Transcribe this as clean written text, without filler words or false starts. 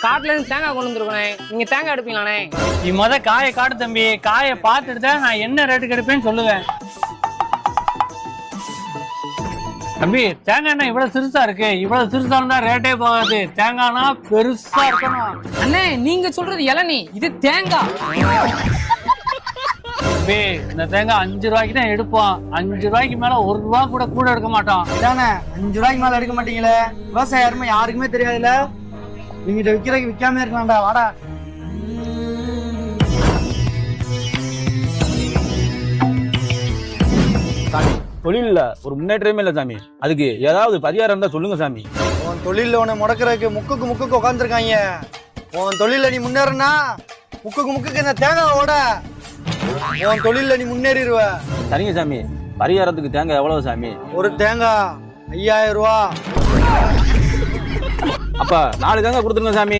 காட்டுல இருந்து தேங்காய் கொண்டு வந்துருக்கேன். நீங்க தேங்காய் எடுப்பீங்களாண்ணே? நீ காயை காட்டு தம்பி. காயை பார்த்துட்டு தான் நான் என்ன ரேட்டுக்கு எடுப்பேன்னு சொல்லுவேன். தம்பி தேங்காய் என்ன இவ்வளவு சிறுசா இருக்கு? இவ்வளவு சிறுசா இருந்தா ரேட்டே போகாது. தேங்காய்னா பெருசா இருக்கணும். அண்ணே நீங்க சொல்றது இளநீ, இது தேங்காய். தம்பி இந்த தேங்காய் 5 ரூபாய்க்கு தான் எடுப்போம். 5 ரூபாய்க்கு மேல 1 ரூபா கூட எடுக்க மாட்டோம். இதானே 5 ரூபாய்க்கு மேல எடுக்க மாட்டீங்களே? விவசாயம் யாருக்குமே தெரியாதுல்ல. நீங்க விக்கிறதுக்கு விற்காம இருக்கலாம்டா. வாடா. சாமி தொழில ஒரு முன்னேற்றமே இல்லை சாமி. அதுக்கு ஏதாவது பரிகாரம் இருந்தா சொல்லுங்க சாமி. உன் தொழில உன்னை முடக்கிறதுக்கு முக்குக்கு உட்காந்துருக்காங்க. உன் தொழில நீ முன்னேறனா முக்குக்கு இந்த தேங்காய் ஓட உன் தொழில நீ முன்னேறிடுவ. சரிங்க சாமி. பரிகாரத்துக்கு தேங்காய் எவ்வளவு சாமி? ஒரு தேங்காய் 5000 ரூபா. அப்ப 4 தேங்காய் கொடுத்துருங்க சாமி.